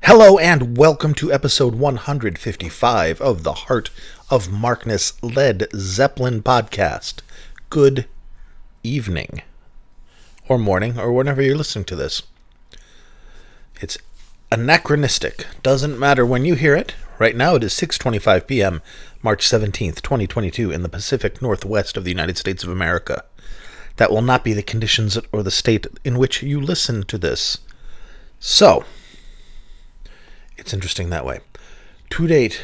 Hello and welcome to episode 155 of the Heart of Markness Led Zeppelin podcast. Good evening, or morning, or whenever you're listening to this. It's anachronistic. Doesn't matter when you hear it. Right now it is 6:25 p.m., March 17th, 2022, in the Pacific Northwest of the United States of America. That will not be the conditions or the state in which you listen to this. So, it's interesting that way. Tonight,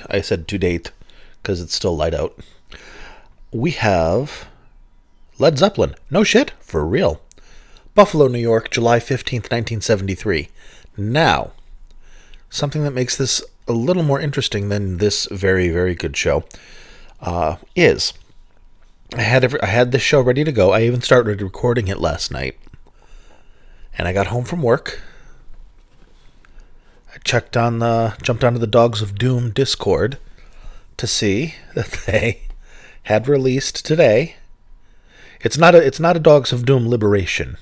I said to date, because it's still light out. We have Led Zeppelin. No shit, for real. Buffalo, New York, July 15th, 1973. Now, something that makes this a little more interesting than this very, very good show is I had this show ready to go. I even started recording it last night. And I got home from work. I jumped onto the Dogs of Doom Discord to see that they had released today. It's not a Dogs of Doom Liberation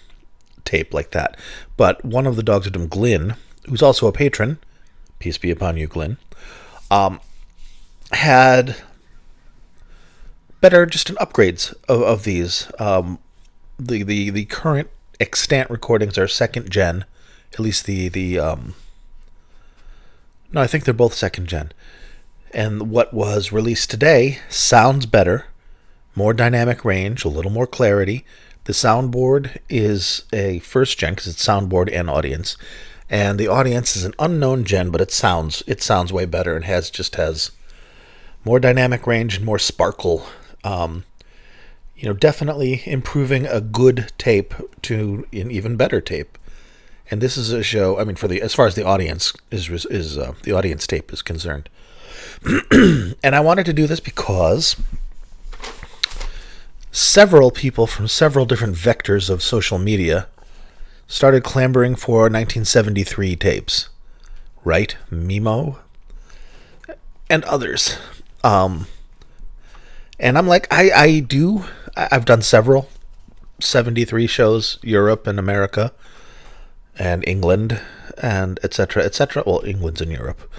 tape like that, but one of the Dogs of Doom, Glyn, who's also a patron, peace be upon you, Glyn, had better just an upgrades of these. The current extant recordings are second gen, at least no, I think they're both second gen. And what was released today sounds better, more dynamic range, a little more clarity. The soundboard is a first gen because it's soundboard and audience. And the audience is an unknown gen, but it sounds way better and has more dynamic range and more sparkle. Definitely improving a good tape to an even better tape. And this is a show, I mean, as far as the audience the audience tape is concerned. And I wanted to do this because several people from several different vectors of social media started clamoring for 1973 tapes. Right? Mimo and others. And I'm like, I've done several 73 shows, Europe and America. And England, and etc., etc. Well, England's in Europe.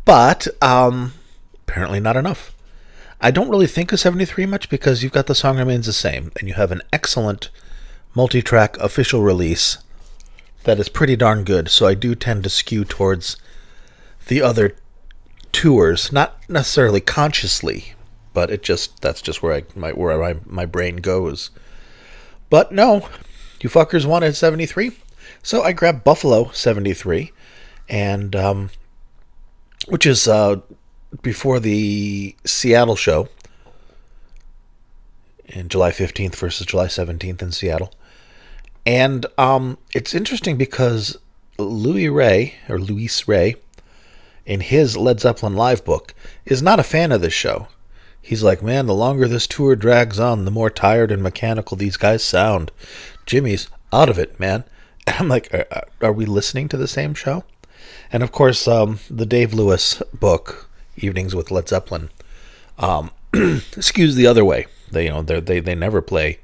But, apparently not enough. I don't really think of 73 much because you've got The Song Remains the Same, and you have an excellent multi-track official release that is pretty darn good, so I do tend to skew towards the other tours, not necessarily consciously, but that's just where my brain goes. But no, you fuckers wanted 73. So I grabbed Buffalo 73, and which is before the Seattle show, in July 15th versus July 17th in Seattle. And it's interesting because Luis Ray, in his Led Zeppelin live book, is not a fan of this show. He's like, man, the longer this tour drags on, the more tired and mechanical these guys sound. Jimmy's out of it, man. And I'm like, are we listening to the same show? And of course, the Dave Lewis book, Evenings with Led Zeppelin, skews the other way. They never play.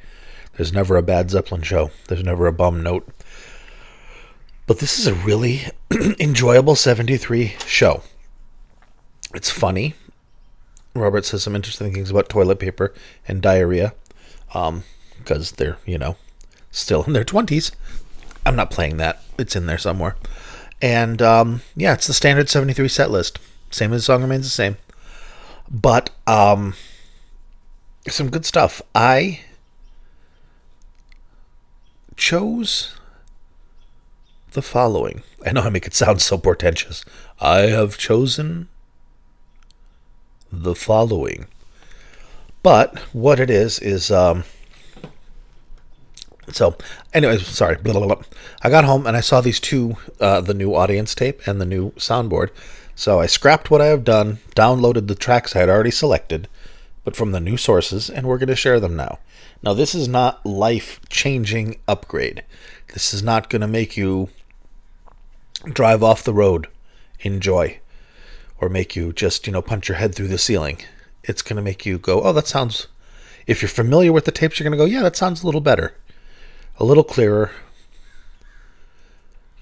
There's never a bad Zeppelin show. There's never a bum note. But this is a really enjoyable 73 show. It's funny. Robert says some interesting things about toilet paper and diarrhea, because they're, still in their 20s. I'm not playing that. It's in there somewhere. And, it's the standard 73 set list. Same as The Song Remains the Same. But, some good stuff. I chose the following. I know I make it sound so portentous. I have chosen the following. But, what it is... So, anyways, sorry. Blah, blah, blah. I got home and I saw these two, the new audience tape and the new soundboard. So I scrapped what I have done, downloaded the tracks I had already selected, but from the new sources, and we're going to share them now. Now, this is not life-changing upgrade. This is not going to make you drive off the road in joy, or make you just, punch your head through the ceiling. It's going to make you go, oh, that sounds... If you're familiar with the tapes, you're going to go, yeah, that sounds a little better. A little clearer.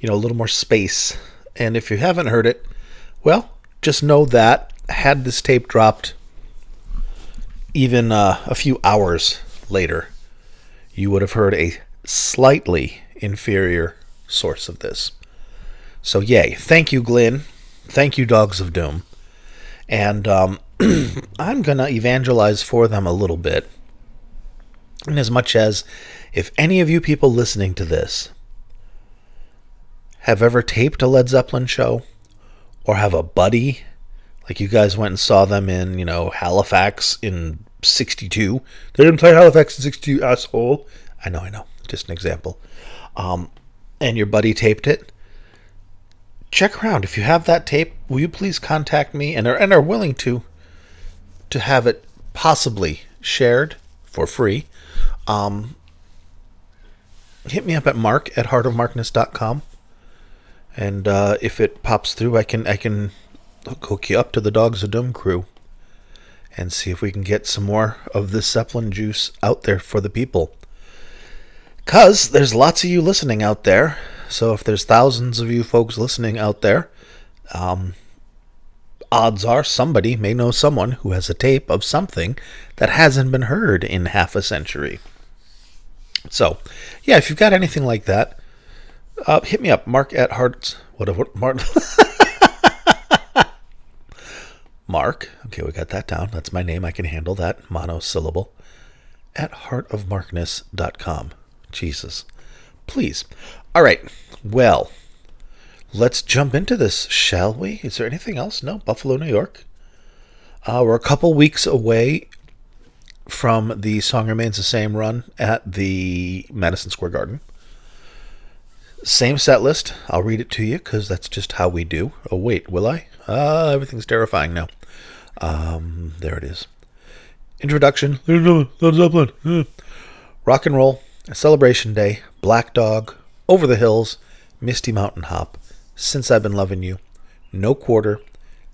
a little more space. And if you haven't heard it, well, just know that had this tape dropped even a few hours later, you would have heard a slightly inferior source of this. So yay. Thank you, Glyn. Thank you, Dogs of Doom. And I'm going to evangelize for them a little bit. In as much as if any of you people listening to this have ever taped a Led Zeppelin show, or have a buddy, like you guys went and saw them in, Halifax in 62. They didn't play Halifax in 62, asshole. I know. Just an example. And your buddy taped it. Check around. If you have that tape, will you please contact me and are willing to have it possibly shared for free? Hit me up at mark@heartofmarkness.com. And if it pops through, I can hook you up to the Dogs of Doom crew and see if we can get some more of this Zeppelin juice out there for the people. Because there's lots of you listening out there. So if there's thousands of you folks listening out there, odds are somebody may know someone who has a tape of something that hasn't been heard in half a century. So, yeah, if you've got anything like that, hit me up, Mark at Hearts. Mark. Okay, we got that down. That's my name. I can handle that monosyllable. At heartofmarkness.com. Jesus. Please. All right. Well, let's jump into this, shall we? Is there anything else? No? Buffalo, New York. We're a couple weeks away from the Song Remains the Same run at the Madison Square Garden. Same set list. I'll read it to you because that's just how we do. Oh, wait, will I? Everything's terrifying now. There it is. Introduction. Led Zeppelin. Rock and Roll. Celebration Day. Black Dog. Over the Hills. Misty Mountain Hop. Since I've Been Loving You. No Quarter.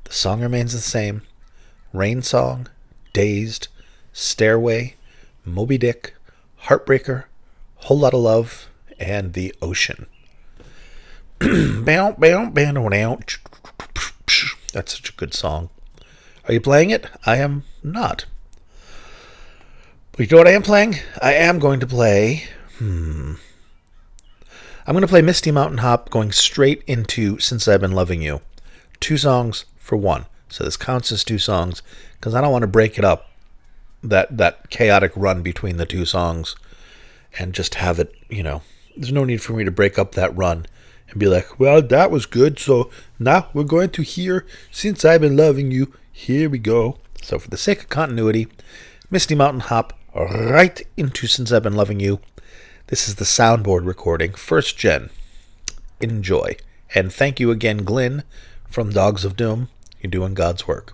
The Song Remains the Same. Rain Song. Dazed. Stairway. Moby Dick. Heartbreaker. Whole Lotta Love. And The Ocean. That's such a good song. Are you playing it? I am not. But you know what I am playing? I am going to play... I'm going to play Misty Mountain Hop going straight into Since I've Been Loving You. 2 songs for 1. So this counts as 2 songs because I don't want to break it up, that chaotic run between the 2 songs, and just have it, there's no need for me to break up that run and be like, well, that was good, so now we're going to hear Since I've Been Loving You. Here we go. So for the sake of continuity, Misty Mountain Hop right into Since I've Been Loving You. This is the soundboard recording, first gen. Enjoy. And thank you again, Glyn, from Dogs of Doom. You're doing God's work.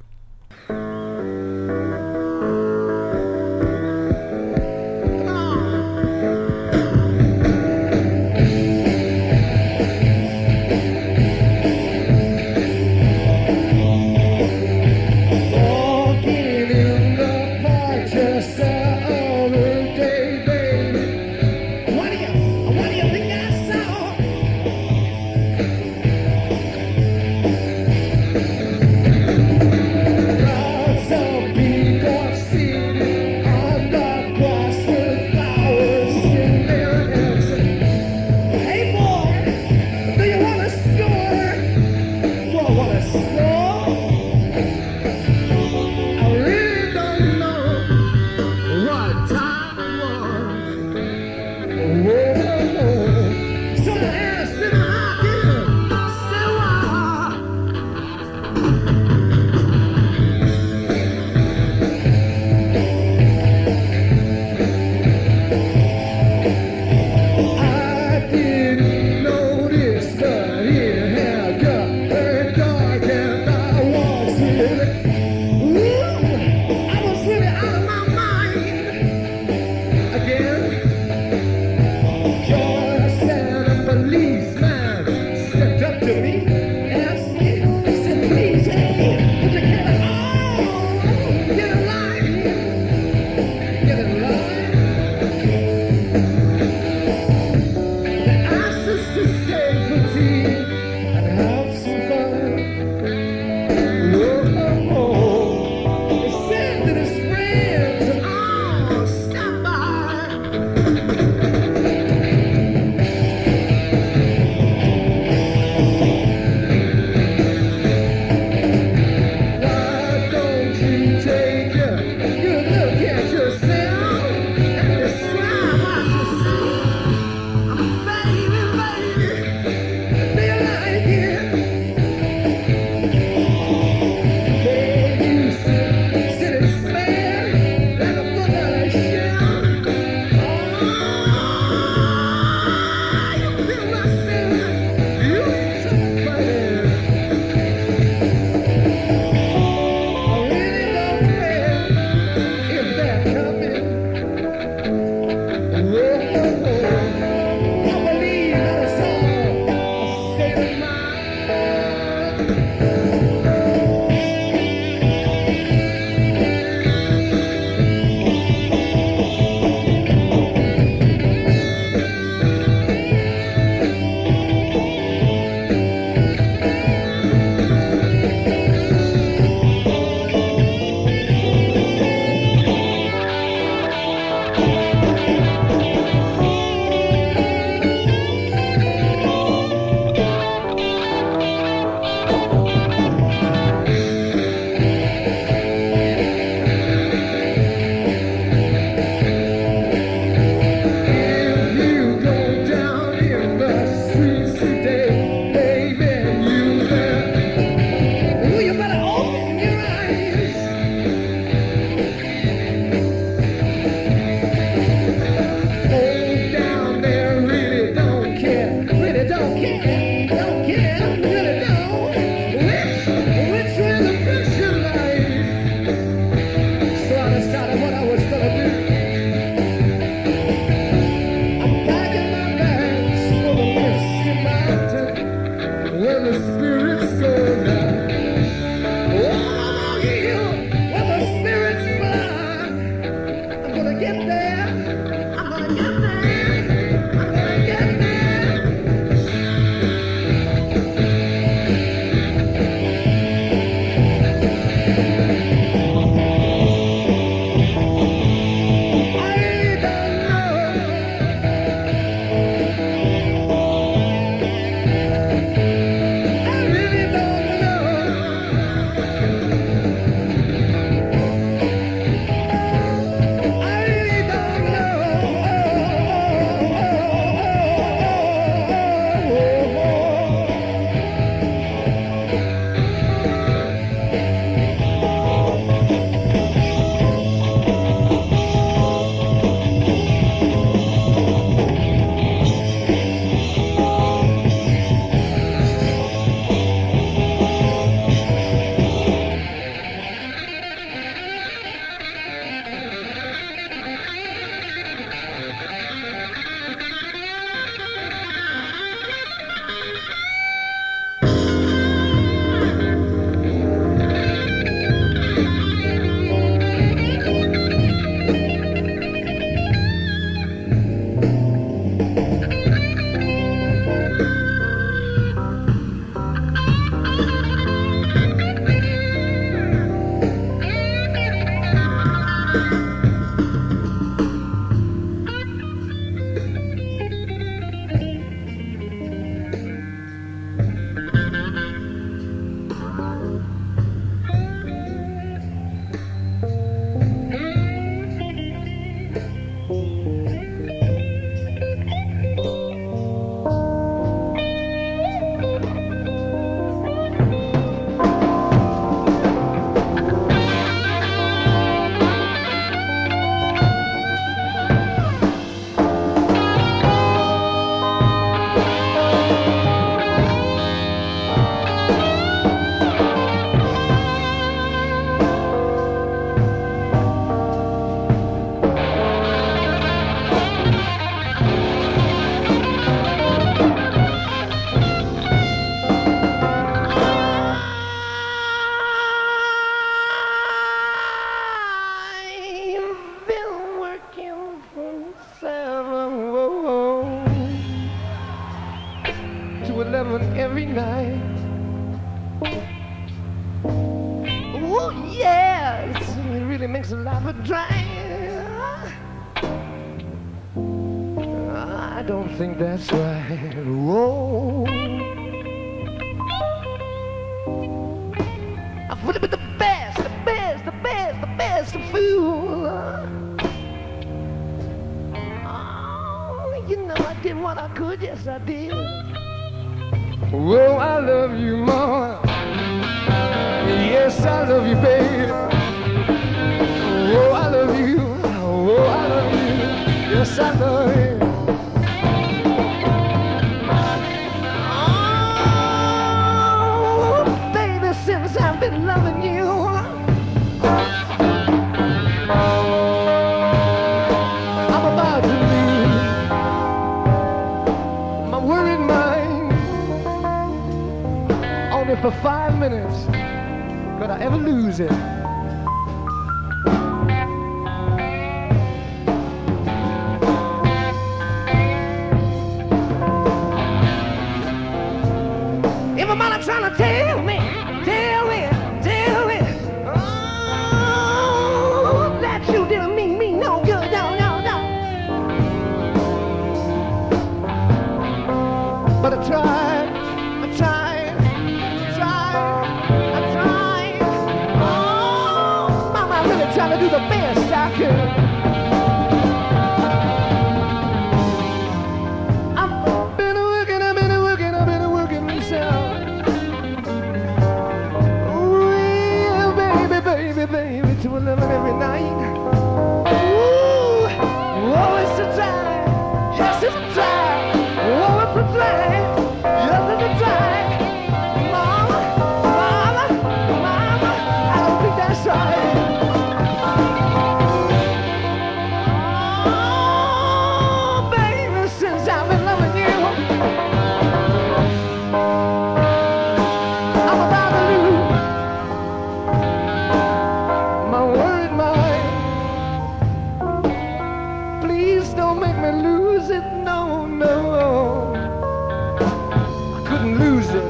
when the spirit's sold out. Oh, yeah, when the spirit's fly. I'm gonna get there. I'm gonna get there. I'm gonna get there. Every night. Oh yes, it really makes a life a drag. I don't think that's right. Whoa. I put it with the best, the best, the best, the best of food. Oh, you know I did what I could, yes I did. Oh, I love you, Mama. Yes, I love you, baby. Oh, I love you. Oh, I love you. Yes, I love you. Oh, baby, since I've been loving you, I'm about to lose my worried mind. Only for 5 minutes could I ever lose it. Everybody trying to tell me, oh, that you didn't mean me no good, no. But I tried. Oh, Mama, I'm really trying to do the best I could. I've been working myself. couldn't lose it.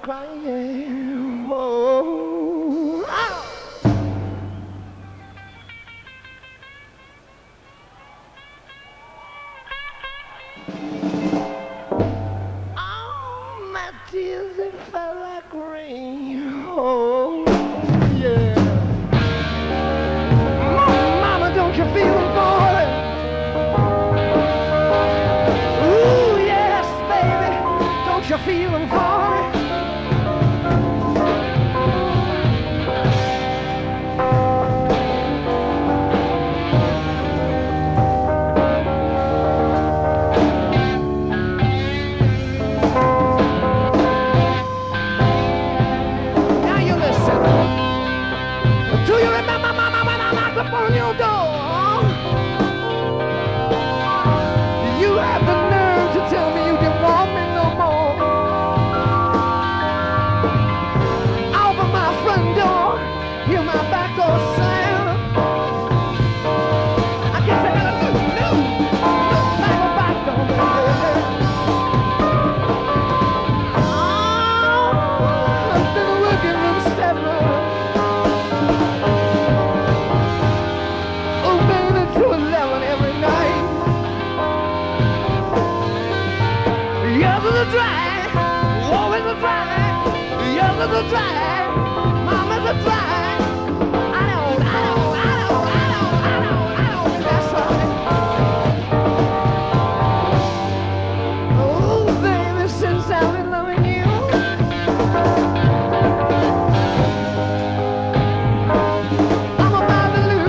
Crying. Oh, oh, my tears, they fell like rain. Oh, yeah. Mama, don't you feel it, boy? Ooh, yes, baby, don't you feel it, boy? On your door, you have the nerve to tell me you didn't want me no more. Over my front door, hear my back door slam. I guess I got a new back door, baby. Oh, I've been working from 7 to 11 every night. Yours is a drag, war is a drag. Yours is a drag, mom is a drag. I don't, that's right. Oh, baby, since I've been loving you, I'm about to lose.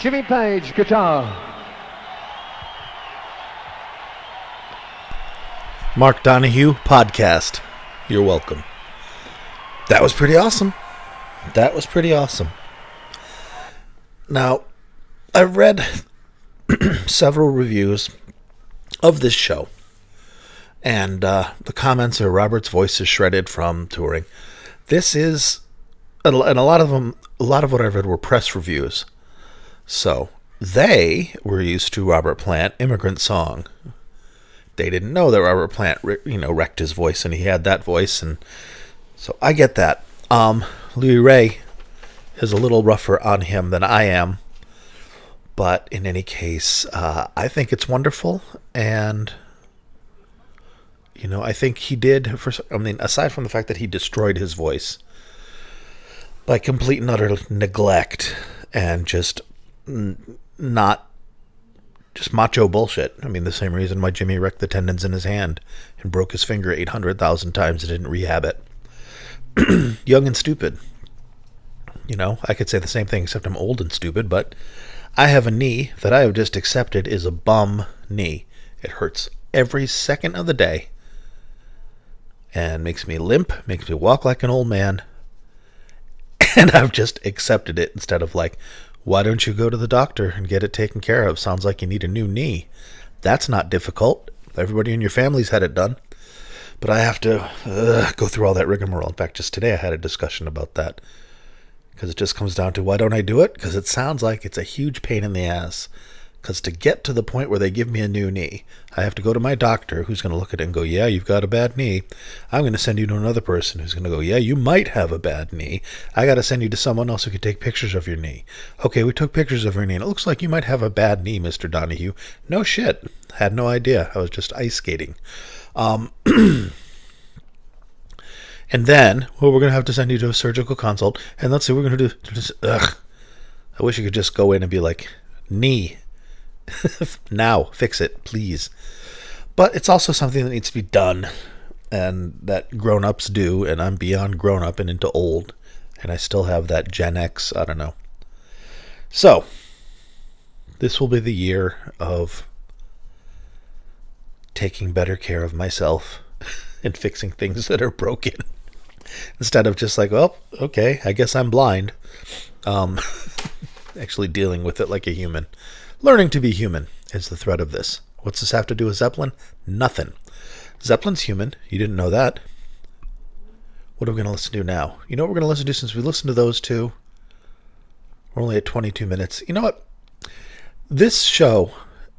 Jimmy Page, guitar. Mark Donahue, podcast. You're welcome. That was pretty awesome. That was pretty awesome. Now, I've read several reviews of this show, And the comments are Robert's voice is shredded from touring. This is, and a lot of them, a lot of what I read were press reviews. So they were used to Robert Plant, Immigrant Song. They didn't know that Robert Plant, wrecked his voice, and he had that voice, and so I get that. Louis Ray is a little rougher on him than I am, but in any case, I think it's wonderful, and I think he did. Aside from the fact that he destroyed his voice by complete and utter neglect and just not just macho bullshit. The same reason why Jimmy wrecked the tendons in his hand and broke his finger 800,000 times and didn't rehab it. Young and stupid. I could say the same thing, except I'm old and stupid, but I have a knee that I have just accepted is a bum knee. It hurts every second of the day and makes me limp, makes me walk like an old man, and I've just accepted it instead of like, why don't you go to the doctor and get it taken care of? Sounds like you need a new knee. That's not difficult. Everybody in your family's had it done. But I have to go through all that rigmarole. In fact, just today I had a discussion about that. Because it just comes down to, why don't I do it? Because it sounds like it's a huge pain in the ass. Because to get to the point where they give me a new knee, I have to go to my doctor, who's going to look at it and go, yeah, you've got a bad knee. I'm going to send you to another person who's going to go, yeah, you might have a bad knee. I got to send you to someone else who can take pictures of your knee. Okay, we took pictures of your knee, and it looks like you might have a bad knee, Mr. Donahue. No shit. Had no idea. I was just ice skating. And then, we're going to have to send you to a surgical consult, and let's see, we're going to do... Ugh. I wish you could just go in and be like, knee. Now, fix it, please. But it's also something that needs to be done, and that grown-ups do, and I'm beyond grown-up and into old, and I still have that Gen X, I don't know. So, this will be the year of taking better care of myself and fixing things that are broken. Instead of just like, well, okay, I guess I'm blind. Actually dealing with it like a human. Learning to be human is the thread of this. What's this have to do with Zeppelin? Nothing. Zeppelin's human. You didn't know that. What are we going to listen to now? You know what we're going to listen to since we listened to those two? We're only at 22 minutes. You know what? This show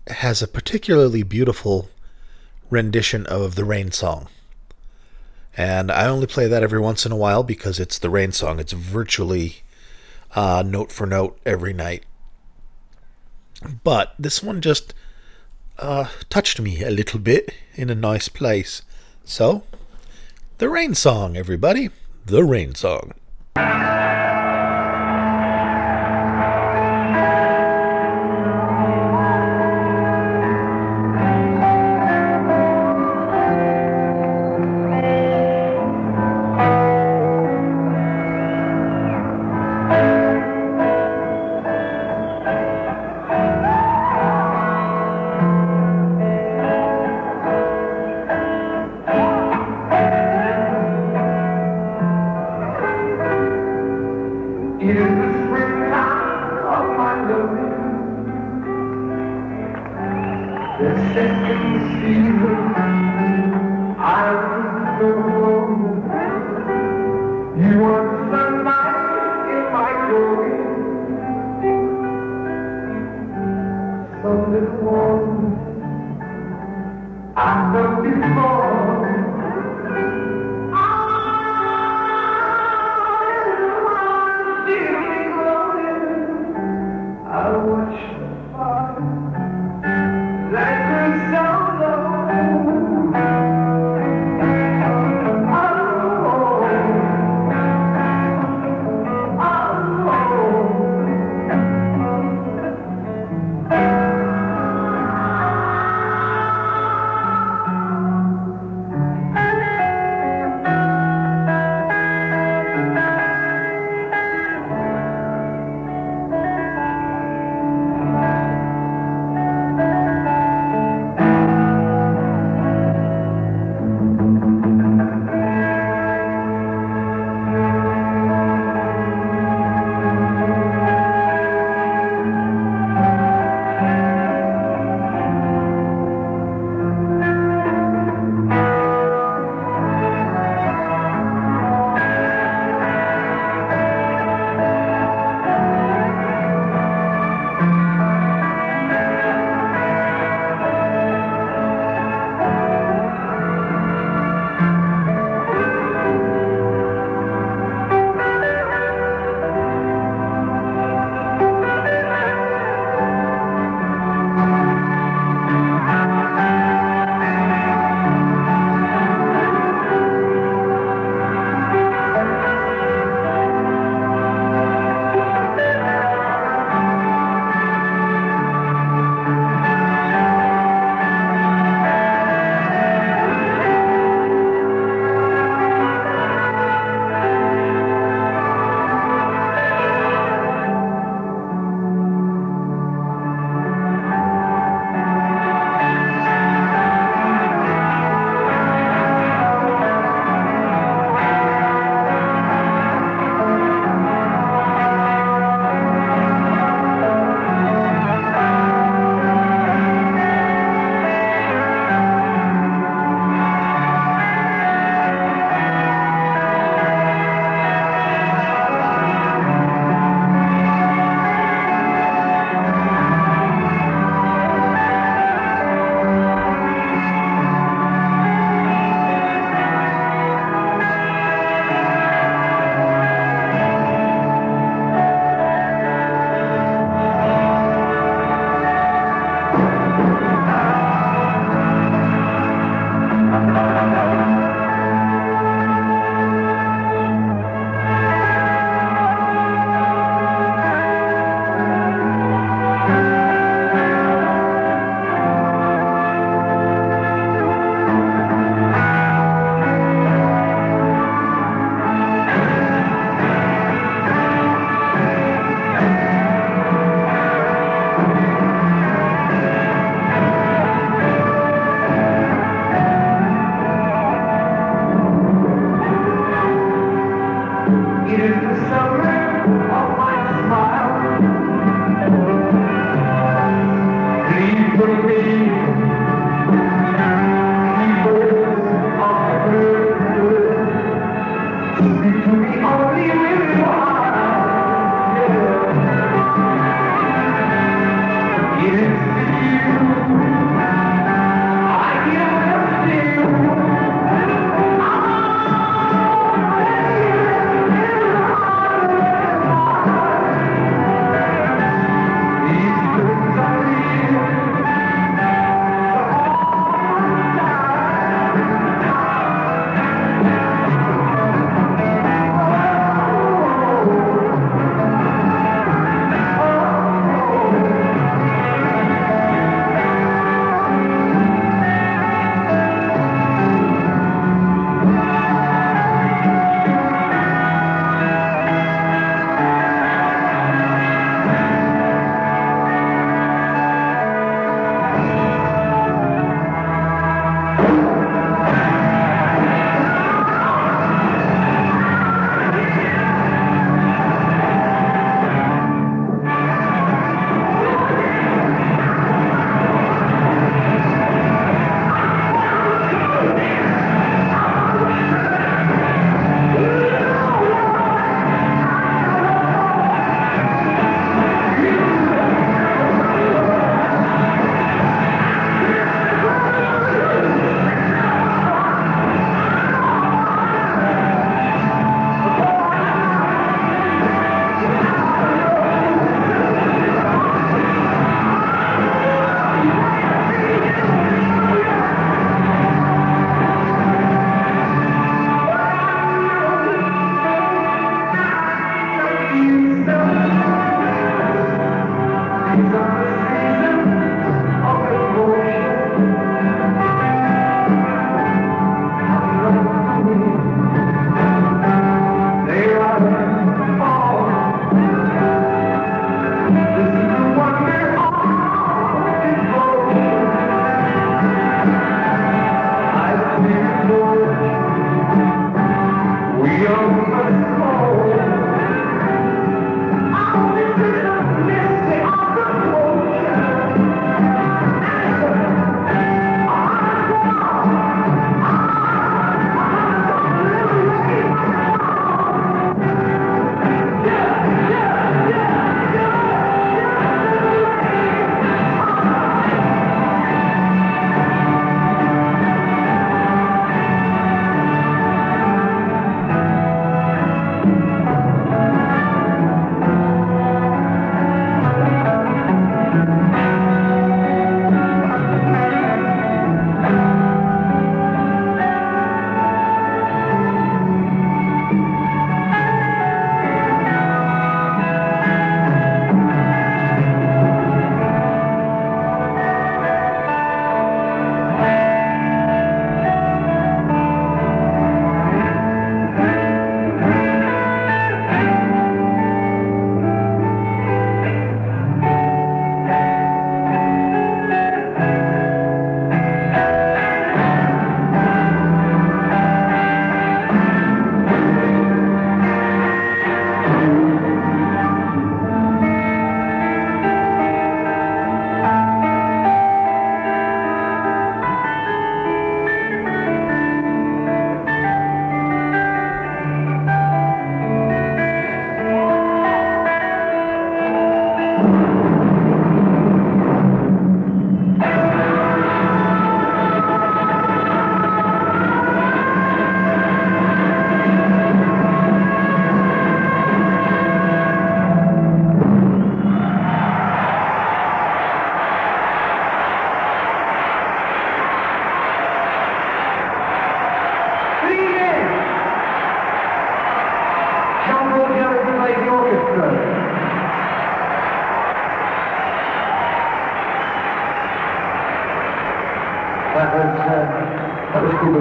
has a particularly beautiful rendition of the Rain Song. And I only play that every once in a while because it's the Rain Song. It's virtually note for note every night. But this one just touched me a little bit in a nice place. So, the Rain Song, everybody. The Rain Song.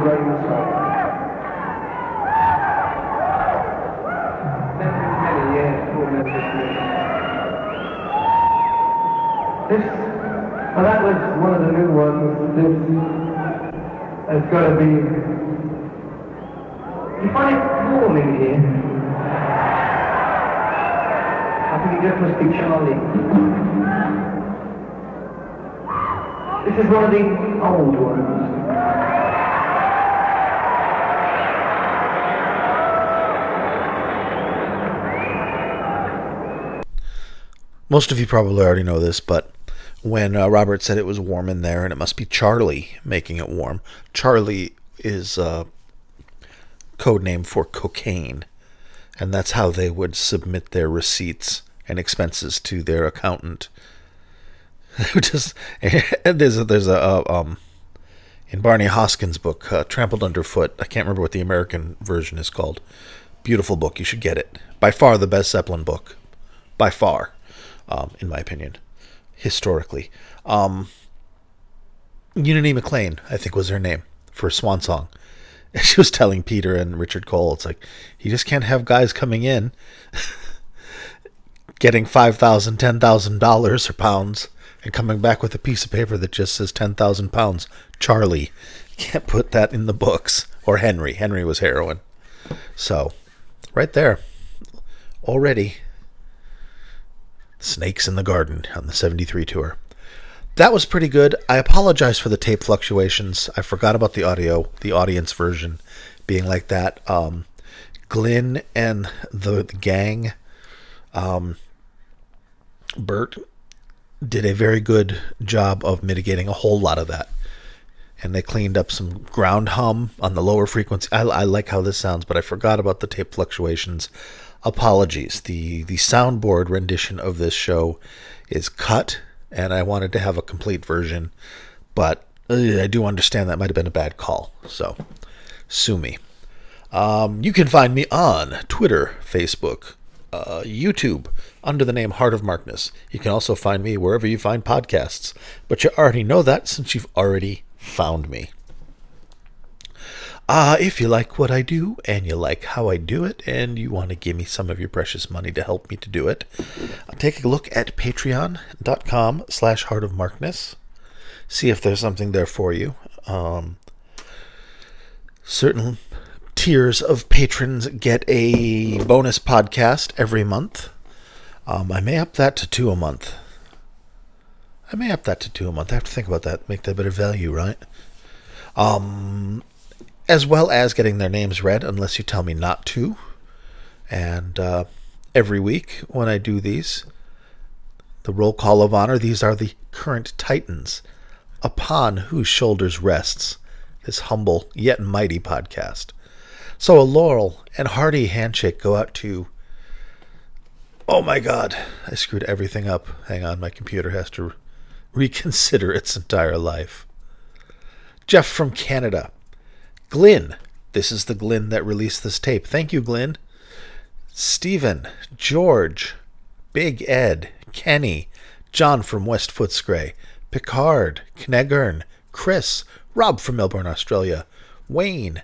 writing the song. Memphis Many, yeah, cool Memphis Many. Well, that was one of the new ones. This has got to be. You find it warm in here? I think it just must be Charlie. This is one of the old ones. Most of you probably already know this, but when Robert said it was warm in there and it must be Charlie making it warm, Charlie is code name for cocaine, and that's how they would submit their receipts and expenses to their accountant. Just there's a in Barney Hoskins' book, Trampled Underfoot. I can't remember what the American version is called. Beautiful book. You should get it. By far the best Zeppelin book. By far, in my opinion, historically. Unity McLean, I think, was her name for Swan Song. And she was telling Peter and Richard Cole, it's like, you just can't have guys coming in getting $5,000, $10,000 or pounds and coming back with a piece of paper that just says 10,000 pounds. Charlie. You can't put that in the books. Or Henry. Henry was heroin. So, right there. Already. Snakes in the Garden on the 73 tour. That was pretty good. I apologize for the tape fluctuations. I forgot about the audio, the audience version being like that. Glenn and the gang, Bert, did a very good job of mitigating a whole lot of that. And they cleaned up some ground hum on the lower frequency. I like how this sounds, but I forgot about the tape fluctuations. Apologies. The soundboard rendition of this show is cut, and I wanted to have a complete version, but I do understand that might have been a bad call, so sue me. You can find me on Twitter, Facebook, YouTube, under the name Heart of Markness. You can also find me wherever you find podcasts, but you already know that since you've already found me. If you like what I do, and you like how I do it, and you want to give me some of your precious money to help me to do it, take a look at patreon.com/heartofmarkness. See if there's something there for you. Certain tiers of patrons get a bonus podcast every month. I may up that to 2 a month. I have to think about that. Make that a bit of value, right? As well as getting their names read, unless you tell me not to. And every week when I do these, the roll call of honor, these are the current titans upon whose shoulders rests this humble yet mighty podcast. So a laurel and hearty handshake go out to... Oh my God, I screwed everything up. Hang on, my computer has to reconsider its entire life. Jeff from Canada. Glyn. This is the Glyn that released this tape. Thank you, Glyn. Stephen. George. Big Ed. Kenny. John from West Footscray. Picard. Kneggern. Chris. Rob from Melbourne, Australia. Wayne.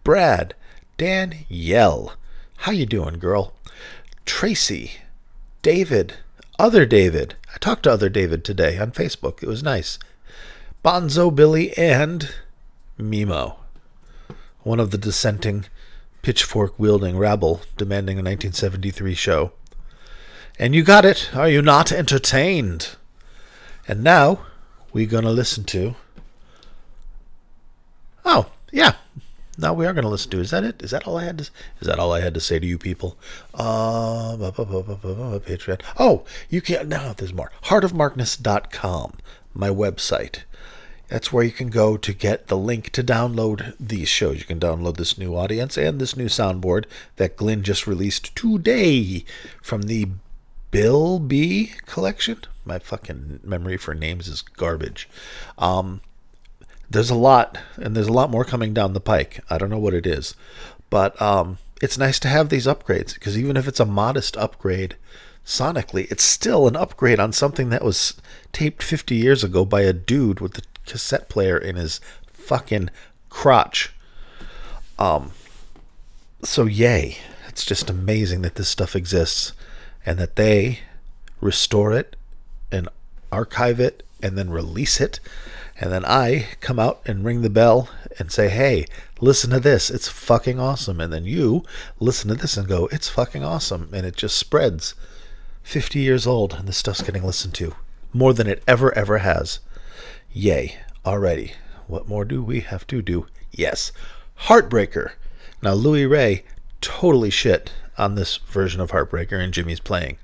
Brad. Danielle. How you doing, girl? Tracy. David. Other David. I talked to Other David today on Facebook. It was nice. Bonzo Billy and Mimo. One of the dissenting, pitchfork-wielding rabble demanding a 1973 show. And you got it. Are you not entertained? And now, we're going to listen to... Oh, yeah. Now we are going to listen to... Is that it? Is that all I had to say to you people? Patreon. Oh, you can... Now there's more. Heartofmarkness.com, my website. That's where you can go to get the link to download these shows. You can download this new audience and this new soundboard that Glenn just released today from the Bill B collection. My fucking memory for names is garbage. There's a lot, and there's a lot more coming down the pike. I don't know what it is, but it's nice to have these upgrades, because even if it's a modest upgrade sonically, it's still an upgrade on something that was taped 50 years ago by a dude with the cassette player in his fucking crotch. So yay. It's just amazing that this stuff exists and that they restore it and archive it and then release it. And then I come out and ring the bell and say, hey, listen to this. It's fucking awesome. And then you listen to this and go, it's fucking awesome. And it just spreads. 50 years old and this stuff's getting listened to. More than it ever has. Yay. Alrighty. What more do we have to do? Yes. Heartbreaker. Now, Louis Ray totally shit on this version of Heartbreaker and Jimmy's playing.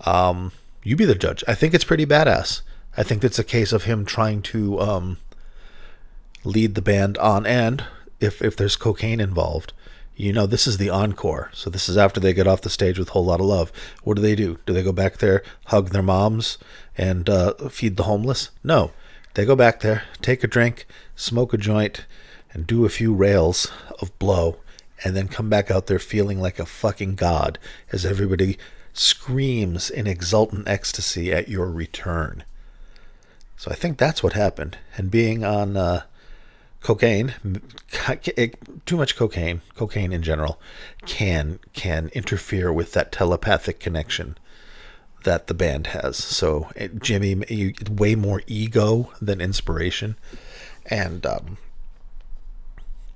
You be the judge. I think it's pretty badass. I think it's a case of him trying to lead the band on, and if there's cocaine involved, you know, this is the encore. So this is after they get off the stage with Whole Lotta Love. What do? Do they go back there, hug their moms, and feed the homeless? No. They go back there, take a drink, smoke a joint, and do a few rails of blow, and then come back out there feeling like a fucking god as everybody screams in exultant ecstasy at your return. So I think that's what happened. And being on cocaine, too much cocaine in general, can interfere with that telepathic connection that the band has. So Jimmy, way more ego than inspiration. And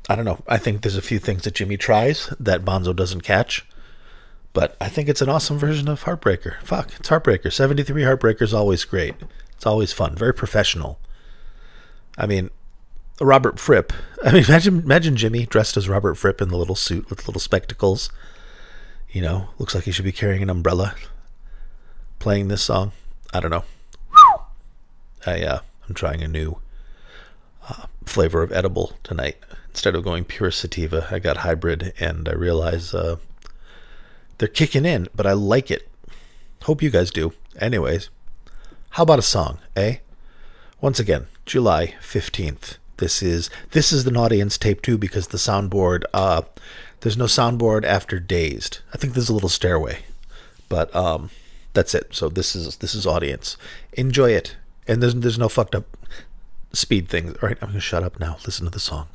I don't know. I think there's a few things that Jimmy tries that Bonzo doesn't catch. But I think it's an awesome version of Heartbreaker. Fuck, it's Heartbreaker. 73 Heartbreaker is always great. It's always fun. Very professional. I mean, Robert Fripp. I mean, imagine Jimmy dressed as Robert Fripp in the little suit with little spectacles. You know, looks like he should be carrying an umbrella. Playing this song. I don't know. I'm trying a new flavor of edible tonight. Instead of going pure sativa, I got hybrid, and I realize they're kicking in, but I like it. Hope you guys do. Anyways, how about a song, eh? Once again, July 15th. This is an audience tape too, because the soundboard, there's no soundboard after Dazed. I think there's a little stairway, but that's it. So this is audience. Enjoy it. And there's no fucked up speed thing. All right, I'm gonna shut up now. Listen to the song.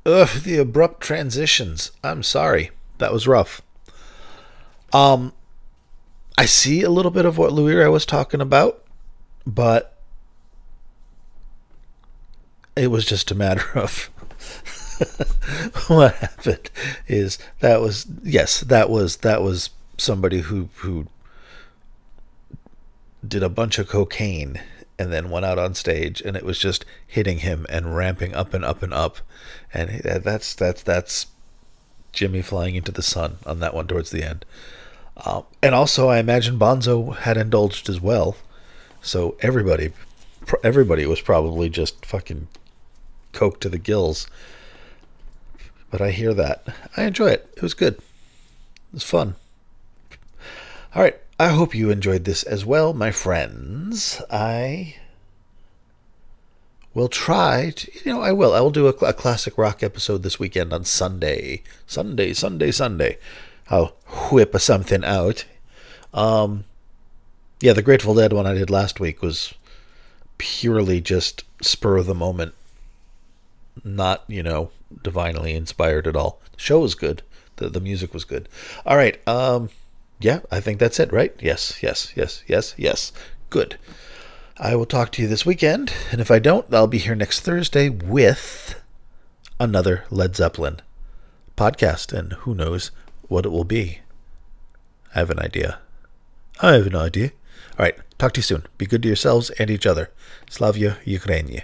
Ugh, the abrupt transitions. I'm sorry. That was rough. I see a little bit of what Luira was talking about, but it was just a matter of what happened is that was somebody who did a bunch of cocaine and then went out on stage, and it was just hitting him and ramping up and up and up, and that's Jimmy flying into the sun on that one towards the end. And also, I imagine Bonzo had indulged as well, so everybody was probably just fucking coke to the gills. But I hear that. I enjoy it. It was good. It was fun. All right. I hope you enjoyed this as well, my friends. I will try to, I will do a classic rock episode this weekend on Sunday. Sunday. I'll whip something out. Yeah, the Grateful Dead one I did last week was purely just spur of the moment. Not, divinely inspired at all. The show was good. The music was good. All right. Yeah, I think that's it, right? Yes. Good. I will talk to you this weekend, and if I don't, I'll be here next Thursday with another Led Zeppelin podcast, and who knows what it will be. I have an idea. All right, talk to you soon. Be good to yourselves and each other. Slavia Ukraini.